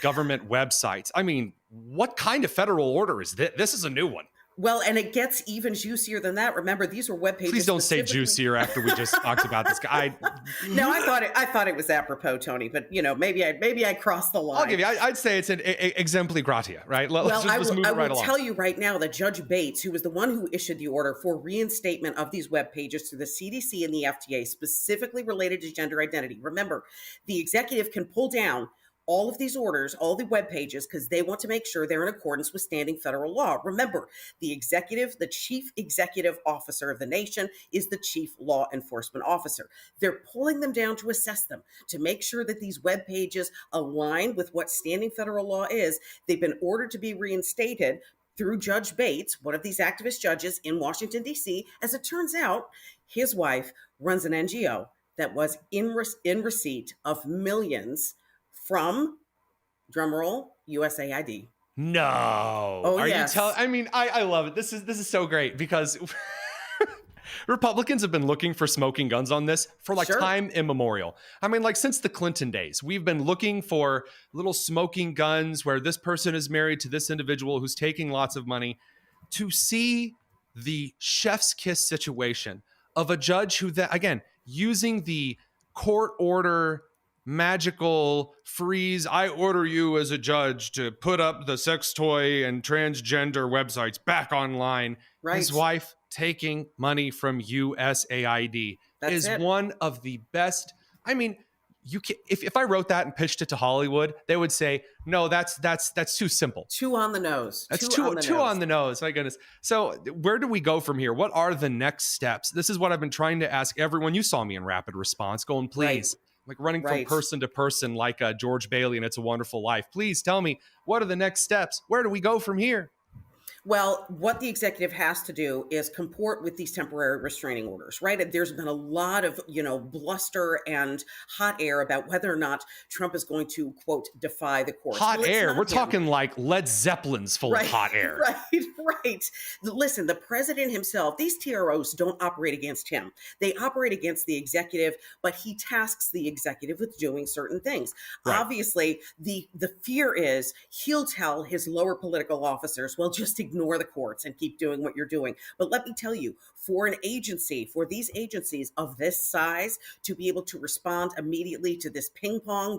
government websites. I mean, what kind of federal order is this? This is a new one. Well, and it gets even juicier than that. Remember, these were web pages. Please don't say juicier after we just talked about this guy. No, I thought it was apropos, Tony. But maybe I crossed the line. I'll give you. I'd say it's an exempli gratia, right? Let's move it right along. Tell you right now that Judge Bates, who was the one who issued the order for reinstatement of these web pages through the CDC and the FDA, specifically related to gender identity. Remember, the executive can pull down all of these orders, all the web pages, because they want to make sure they're in accordance with standing federal law. Remember, the executive, the chief executive officer of the nation, is the chief law enforcement officer. They're pulling them down to assess them, to make sure that these web pages align with what standing federal law is. They've been ordered to be reinstated through Judge Bates, one of these activist judges in Washington, D.C. As it turns out, his wife runs an NGO that was in receipt of millions from, drumroll, USAID. No. Oh, yes. I mean, I love it. This is so great because Republicans have been looking for smoking guns on this for time immemorial. I mean, since the Clinton days, we've been looking for little smoking guns where this person is married to this individual who's taking lots of money. To see the chef's kiss situation of a judge who, again, using the court order magical freeze, I order you as a judge to put up the sex toy and transgender websites back online. Right. His wife taking money from USAID is one of the best. I mean, you can, if I wrote that and pitched it to Hollywood, they would say, no, that's too simple. Too on the nose. That's too on the nose. My goodness. So where do we go from here? What are the next steps? This is what I've been trying to ask everyone. You saw me in rapid response going, please. Running from person to person like George Bailey and It's a Wonderful Life. Please tell me, what are the next steps? Where do we go from here? Well, what the executive has to do is comport with these temporary restraining orders, right? There's been a lot of, bluster and hot air about whether or not Trump is going to, quote, defy the courts. Hot air? We're talking like Led Zeppelin's full of hot air. Right. Listen, the president himself, these TROs don't operate against him. They operate against the executive, but he tasks the executive with doing certain things. Right. Obviously, the fear is he'll tell his lower political officers, well, just ignore the courts and keep doing what you're doing. But let me tell you, for these agencies of this size to be able to respond immediately to this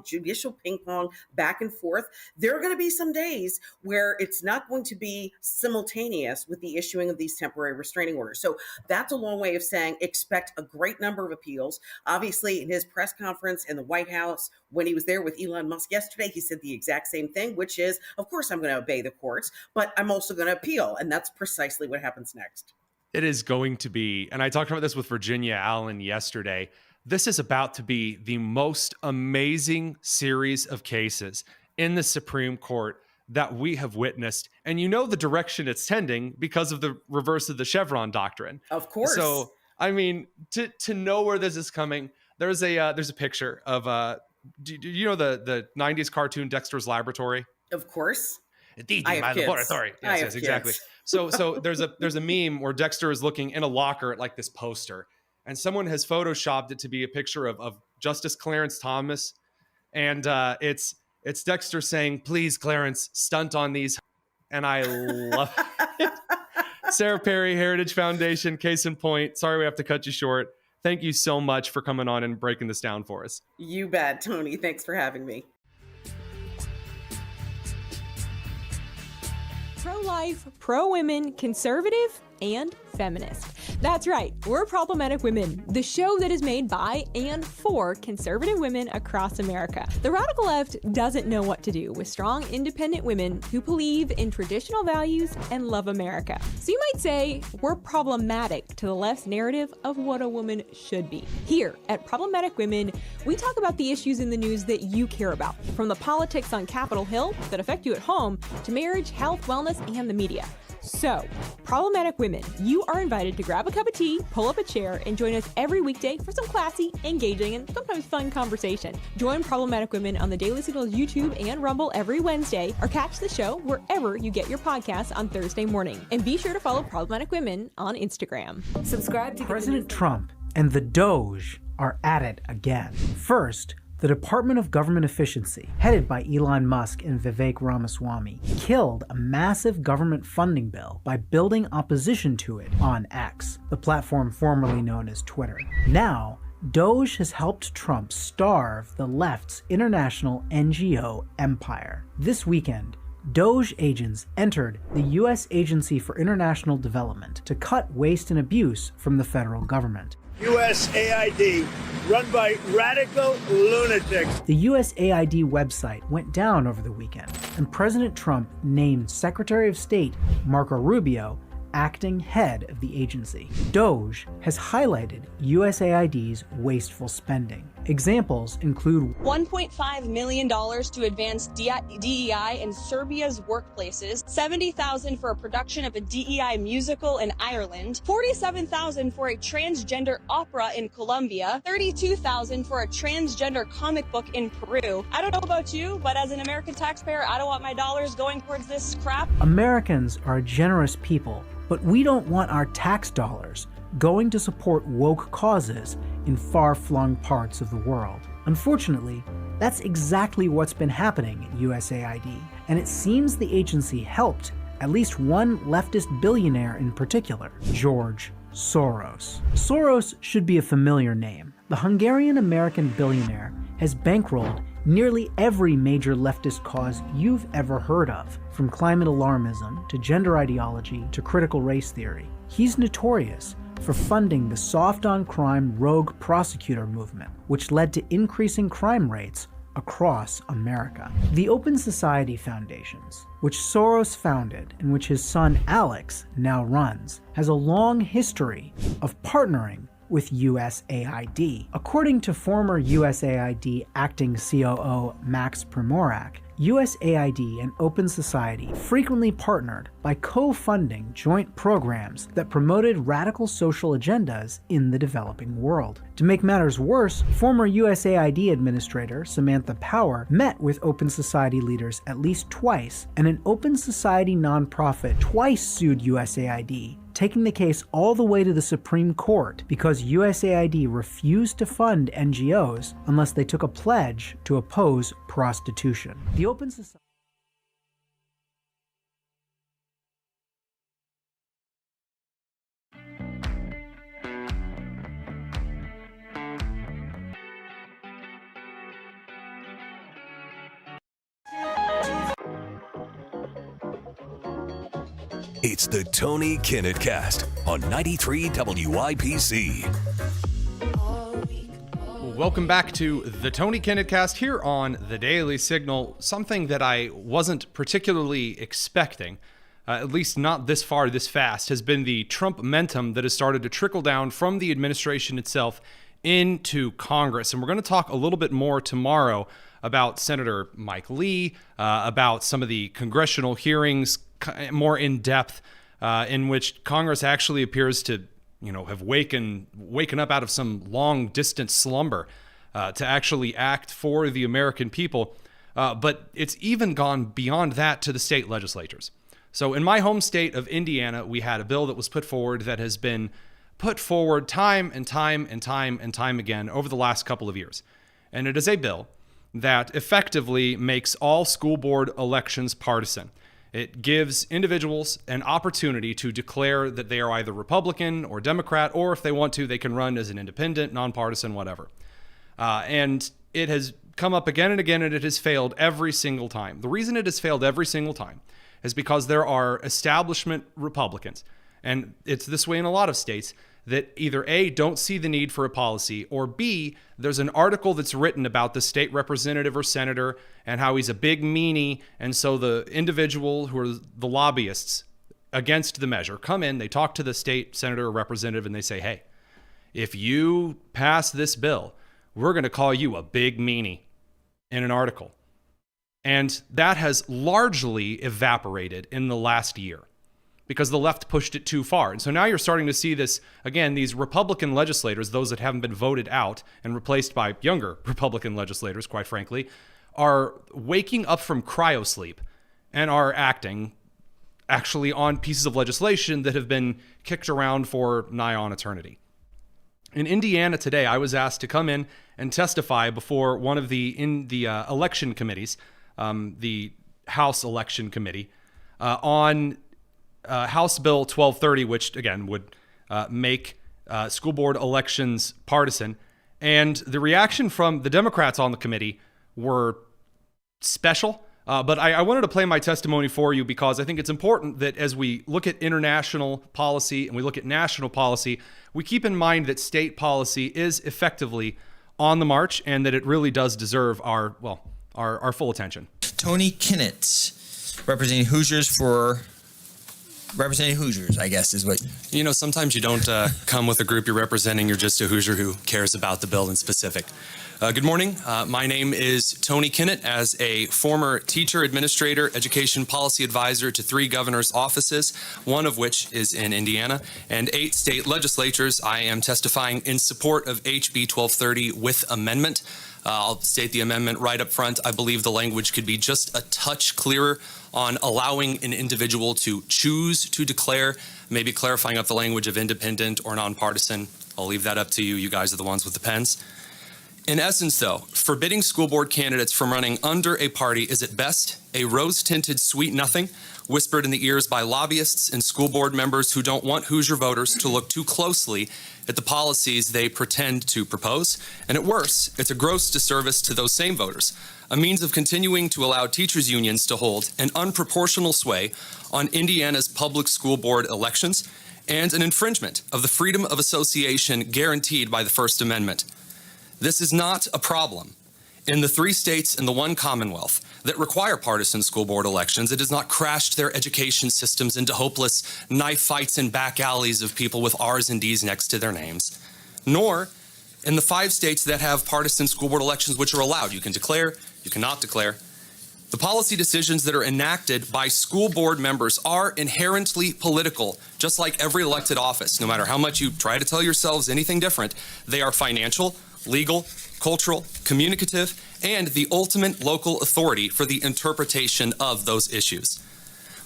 judicial ping pong back and forth, there are going to be some days where it's not going to be simultaneous with the issuing of these temporary restraining orders. So that's a long way of saying expect a great number of appeals. Obviously, in his press conference in the White House, when he was there with Elon Musk yesterday, he said the exact same thing, which is, of course, I'm going to obey the courts, but I'm also going to appeal. And that's precisely what happens next. It is going to be, and I talked about this with Virginia Allen yesterday, this is about to be the most amazing series of cases in the Supreme Court that we have witnessed. And you know the direction it's tending because of the reverse of the Chevron doctrine. Of course. So, I mean, to know where this is coming, there's a picture of, do you know the 90s cartoon Dexter's Laboratory? Of course. My laboratory. Yes, exactly. So there's a meme where Dexter is looking in a locker at like this poster, and someone has photoshopped it to be a picture of Justice Clarence Thomas, and it's Dexter saying, "Please, Clarence, stunt on these," and I love it. Sarah Perry, Heritage Foundation, case in point. Sorry we have to cut you short. Thank you so much for coming on and breaking this down for us. You bet, Tony. Thanks for having me. Pro-life, pro-women, conservative? and feminist. That's right, we're Problematic Women, the show that is made by and for conservative women across America. The radical left doesn't know what to do with strong, independent women who believe in traditional values and love America. So you might say we're problematic to the left's narrative of what a woman should be. Here at Problematic Women, we talk about the issues in the news that you care about, from the politics on Capitol Hill that affect you at home to marriage, health, wellness, and the media. So, Problematic Women, you are invited to grab a cup of tea, pull up a chair, and join us every weekday for some classy, engaging, and sometimes fun conversation. Join Problematic Women on the Daily Signal's YouTube and Rumble every Wednesday, or catch the show wherever you get your podcasts on Thursday morning. And be sure to follow Problematic Women on Instagram. Subscribe to President Trump and the Doge are at it again. First, the Department of Government Efficiency, headed by Elon Musk and Vivek Ramaswamy, killed a massive government funding bill by building opposition to it on X, the platform formerly known as Twitter. Now, Doge has helped Trump starve the left's international NGO empire. This weekend, Doge agents entered the U.S. Agency for International Development to cut waste and abuse from the federal government. USAID, run by radical lunatics. The USAID website went down over the weekend, and President Trump named Secretary of State Marco Rubio acting head of the agency. Doge has highlighted USAID's wasteful spending. Examples include $1.5 million to advance DEI in Serbia's workplaces, $70,000 for a production of a DEI musical in Ireland, $47,000 for a transgender opera in Colombia, $32,000 for a transgender comic book in Peru. I don't know about you, but as an American taxpayer, I don't want my dollars going towards this crap. Americans are a generous people, but we don't want our tax dollars going to support woke causes in far-flung parts of the world. Unfortunately, that's exactly what's been happening at USAID, and it seems the agency helped at least one leftist billionaire in particular, George Soros. Soros should be a familiar name. The Hungarian-American billionaire has bankrolled nearly every major leftist cause you've ever heard of, from climate alarmism to gender ideology to critical race theory. He's notorious for funding the soft-on-crime rogue prosecutor movement, which led to increasing crime rates across America. The Open Society Foundations, which Soros founded and which his son Alex now runs, has a long history of partnering with USAID. According to former USAID acting COO Max Primorak, USAID and Open Society frequently partnered by co-funding joint programs that promoted radical social agendas in the developing world. To make matters worse, former USAID Administrator Samantha Power met with Open Society leaders at least twice, and an Open Society nonprofit twice sued USAID, taking the case all the way to the Supreme Court because USAID refused to fund NGOs unless they took a pledge to oppose prostitution. The Open Society It's the Tony Kinnett Cast on 93 WIPC. Welcome back to the Tony Kinnett Cast here on the Daily Signal. Something that I wasn't particularly expecting, at least not this far, this fast, has been the Trump momentum that has started to trickle down from the administration itself into Congress. And we're going to talk a little bit more tomorrow about Senator Mike Lee, about some of the congressional hearings, more in depth, in which Congress actually appears to, have waken up out of some long distance slumber to actually act for the American people. But it's even gone beyond that to the state legislatures. So in my home state of Indiana, we had a bill that was put forward that has been put forward time and time and time and time again over the last couple of years. And it is a bill that effectively makes all school board elections partisan. It gives individuals an opportunity to declare that they are either Republican or Democrat, or if they want to, they can run as an independent, nonpartisan, whatever. And it has come up again and again, and it has failed every single time. The reason it has failed every single time is because there are establishment Republicans and it's this way in a lot of states, that either A, don't see the need for a policy, or B, there's an article that's written about the state representative or senator and how he's a big meanie, and so the individual who are the lobbyists against the measure come in, they talk to the state senator or representative, and they say, hey, if you pass this bill, we're going to call you a big meanie in an article. And that has largely evaporated in the last year because the left pushed it too far. And so now you're starting to see this, again, these Republican legislators, those that haven't been voted out and replaced by younger Republican legislators, quite frankly, are waking up from cryosleep and are acting actually on pieces of legislation that have been kicked around for nigh on eternity. In Indiana today, I was asked to come in and testify before one of the election committees, the House Election Committee, on House Bill 1230, which again would make school board elections partisan. And the reaction from the Democrats on the committee were special. But I wanted to play my testimony for you because I think it's important that as we look at international policy and we look at national policy, we keep in mind that state policy is effectively on the march and that it really does deserve our full attention. Tony Kinnett, representing Hoosiers, I guess is what. You know, sometimes you don't come with a group you're representing. You're just a Hoosier who cares about the bill in specific. Good morning. My name is Tony Kinnett. As a former teacher, administrator, education policy advisor to 3 governors' offices, one of which is in Indiana, and 8 state legislatures, I am testifying in support of HB 1230 with amendment. I'll state the amendment right up front. I believe the language could be just a touch clearer on allowing an individual to choose to declare, maybe clarifying up the language of independent or nonpartisan. I'll leave that up to you. You guys are the ones with the pens. In essence, though, forbidding school board candidates from running under a party is at best a rose-tinted sweet nothing whispered in the ears by lobbyists and school board members who don't want Hoosier voters to look too closely at the policies they pretend to propose. And at worst, it's a gross disservice to those same voters, a means of continuing to allow teachers' unions to hold an unproportional sway on Indiana's public school board elections and an infringement of the freedom of association guaranteed by the First Amendment. This is not a problem. In the 3 states and the 1 Commonwealth that require partisan school board elections, it has not crashed their education systems into hopeless knife fights in back alleys of people with R's and D's next to their names. Nor in the 5 states that have partisan school board elections which are allowed. You can declare, you cannot declare. The policy decisions that are enacted by school board members are inherently political, just like every elected office. No matter how much you try to tell yourselves anything different, they are financial, legal, cultural, communicative, and the ultimate local authority for the interpretation of those issues.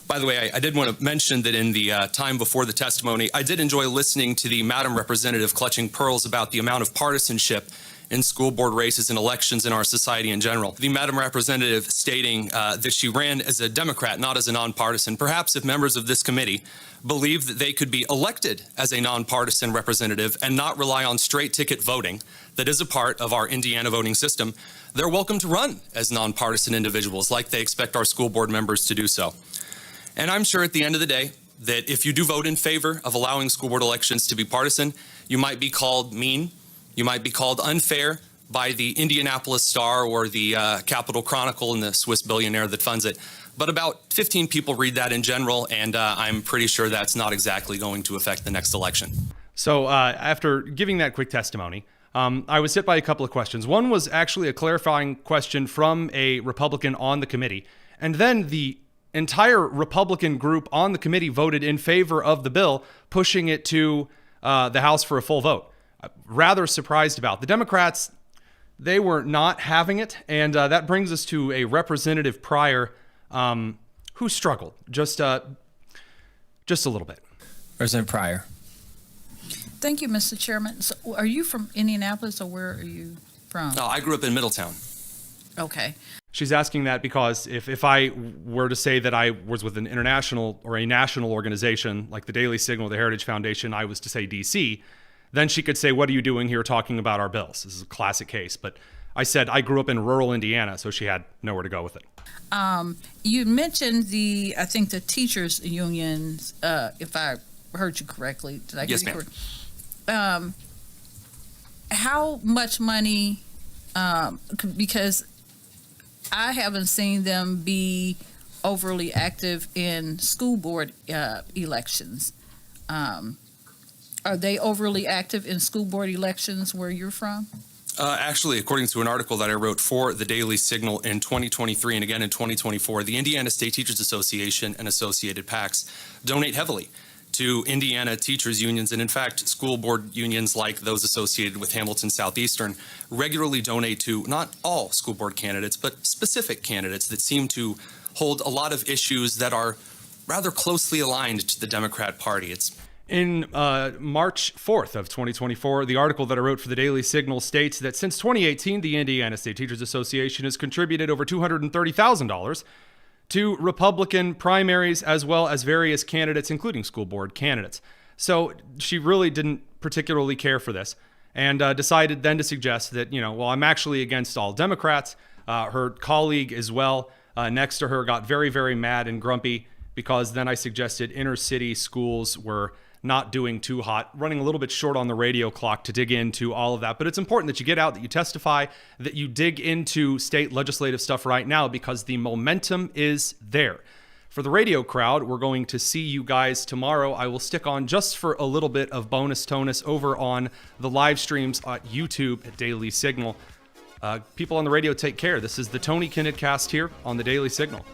By the way, I did want to mention that in the time before the testimony, I did enjoy listening to the Madam Representative clutching pearls about the amount of partisanship in school board races and elections in our society in general. The Madam Representative stating that she ran as a Democrat, not as a nonpartisan. Perhaps if members of this committee believe that they could be elected as a nonpartisan representative and not rely on straight ticket voting that is a part of our Indiana voting system, they're welcome to run as nonpartisan individuals like they expect our school board members to do so. And I'm sure at the end of the day that if you do vote in favor of allowing school board elections to be partisan, you might be called mean, you might be called unfair by the Indianapolis Star or the Capital Chronicle and the Swiss billionaire that funds it. But about 15 people read that in general, and I'm pretty sure that's not exactly going to affect the next election. So after giving that quick testimony, I was hit by a couple of questions. One was actually a clarifying question from a Republican on the committee. And then the entire Republican group on the committee voted in favor of the bill, pushing it to the House for a full vote. Rather surprised about. The Democrats, they were not having it. And that brings us to a Representative Pryor who struggled just a little bit. Representative Pryor. Thank you, Mr. Chairman. So are you from Indianapolis or where are you from? Oh, I grew up in Middletown. Okay. She's asking that because if I were to say that I was with an international or a national organization like the Daily Signal, the Heritage Foundation, I was to say DC, then she could say, what are you doing here talking about our bills? This is a classic case. But I said I grew up in rural Indiana, so she had nowhere to go with it. You mentioned I think the teachers unions, if I heard you correctly. Did I hear Yes, you ma'am. correctly? How much money? Because I haven't seen them be overly active in school board elections. Are they overly active in school board elections where you're from? Actually, according to an article that I wrote for the Daily Signal in 2023 and again in 2024, the Indiana State Teachers Association and associated PACs donate heavily to Indiana teachers unions, and in fact, school board unions like those associated with Hamilton Southeastern regularly donate to not all school board candidates, but specific candidates that seem to hold a lot of issues that are rather closely aligned to the Democrat Party. It's In March 4th of 2024, the article that I wrote for the Daily Signal states that since 2018, the Indiana State Teachers Association has contributed over $230,000 to Republican primaries as well as various candidates, including school board candidates. So she really didn't particularly care for this and decided then to suggest that, well, I'm actually against all Democrats. Her colleague as well next to her got very, very mad and grumpy because then I suggested inner city schools were not doing too hot, running a little bit short on the radio clock to dig into all of that. But it's important that you get out, that you testify, that you dig into state legislative stuff right now because the momentum is there. For the radio crowd, we're going to see you guys tomorrow. I will stick on just for a little bit of bonus tonus over on the live streams at YouTube at Daily Signal. People on the radio, take care. This is the Tony Kinnett Cast here on the Daily Signal.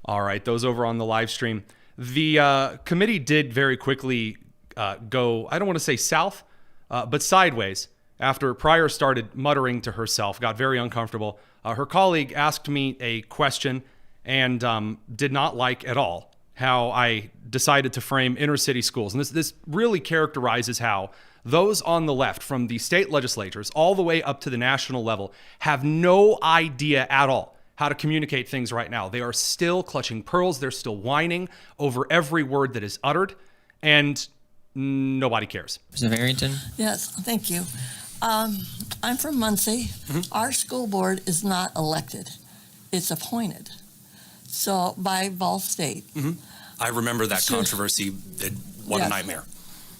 All right, those over on the live stream. The committee did very quickly go, I don't want to say south, but sideways after Pryor started muttering to herself, got very uncomfortable. Her colleague asked me a question and did not like at all how I decided to frame inner city schools. And this really characterizes how those on the left, from the state legislatures all the way up to the national level, have no idea at all how to communicate things right now. They are still clutching pearls. They're still whining over every word that is uttered, and nobody cares. Mr. Harrington? Yes, thank you. I'm from Muncie. Our school board is not elected. It's appointed. So by Ball State. I remember that controversy. What a nightmare.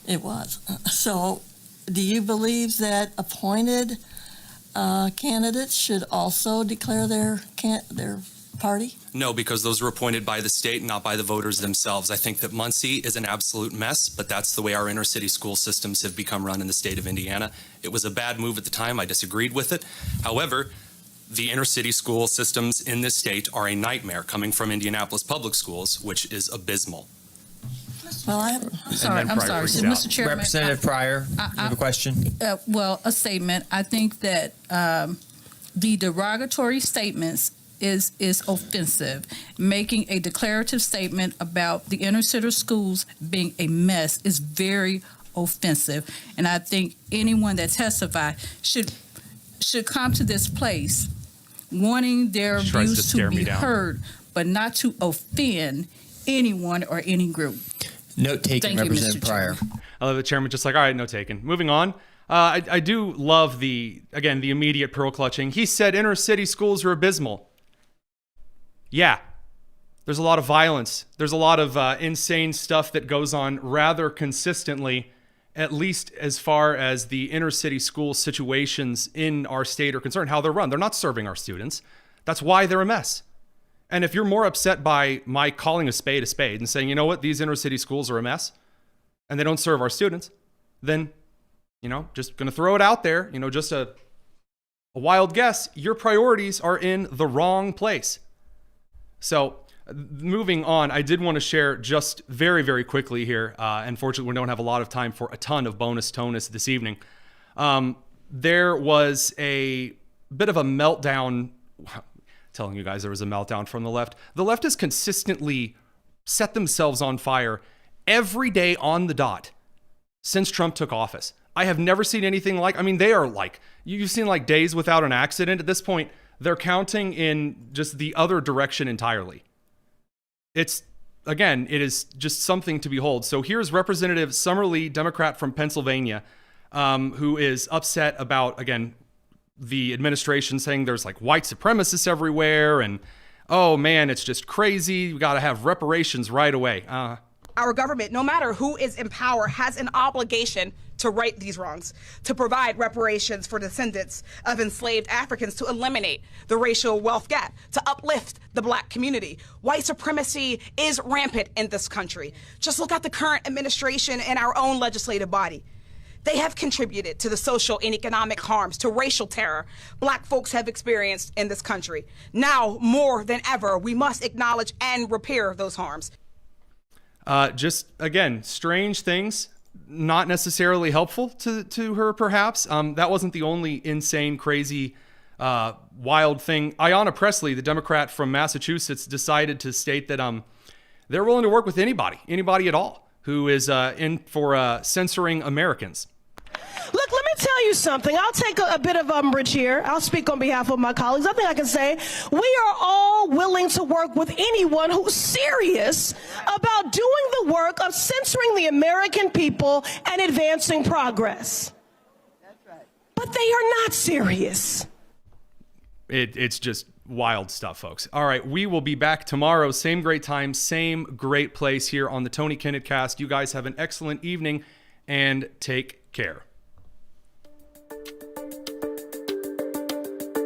It was. So do you believe that appointed candidates should also declare their party? No, because those are appointed by the state, not by the voters themselves. I think that Muncie is an absolute mess, but that's the way our inner city school systems have become run in the state of Indiana. It was a bad move at the time. I disagreed with it. However, the inner city school systems in this state are a nightmare coming from Indianapolis Public Schools, which is abysmal. Well, I'm sorry, Mr. Chairman. Representative Pryor, you have a question? Well, a statement. I think that the derogatory statements is offensive. Making a declarative statement about the inner city schools being a mess is very offensive. And I think anyone that testified should come to this place wanting their views to be heard, but not to offend anyone or any group. Note taken, Thank you, Representative Mr. Pryor. I love the chairman, just like, all right, note taken. Moving on. I do love the immediate pearl clutching. He said inner city schools are abysmal. Yeah. There's a lot of violence. There's a lot of insane stuff that goes on rather consistently, at least as far as the inner city school situations in our state are concerned, how they're run. They're not serving our students. That's why they're a mess. And if you're more upset by my calling a spade and saying, you know what, these inner city schools are a mess and they don't serve our students, then, just going to throw it out there, just a wild guess, your priorities are in the wrong place. So moving on, I did want to share just very, very quickly here. Unfortunately, we don't have a lot of time for a ton of bonus tonus this evening. There was a bit of a meltdown. Telling you guys there was a meltdown from the left. The left has consistently set themselves on fire every day on the dot since Trump took office. I have never seen anything they are you've seen days without an accident. At this point, they're counting in just the other direction entirely. It is just something to behold. So here's Representative Summerlee, Democrat from Pennsylvania, who is upset about, again, the administration saying there's white supremacists everywhere and oh man, it's just crazy. We got to have reparations right away. Our government, no matter who is in power, has an obligation to right these wrongs, to provide reparations for descendants of enslaved Africans, to eliminate the racial wealth gap, to uplift the Black community. White supremacy is rampant in this country. Just look at the current administration and our own legislative body. They have contributed to the social and economic harms, to racial terror Black folks have experienced in this country. Now, more than ever, we must acknowledge and repair those harms. Just, again, strange things, not necessarily helpful to her, perhaps. That wasn't the only insane, crazy, wild thing. Ayanna Pressley, the Democrat from Massachusetts, decided to state that they're willing to work with anybody at all, who is in for censoring Americans. Look, let me tell you something. I'll take a bit of umbrage here. I'll speak on behalf of my colleagues. I think I can say we are all willing to work with anyone who's serious about doing the work of censoring the American people and advancing progress. That's right. But they are not serious. It's just wild stuff, folks. All right, we will be back tomorrow. Same great time, same great place here on the Tony Kinnett Cast. You guys have an excellent evening and take care.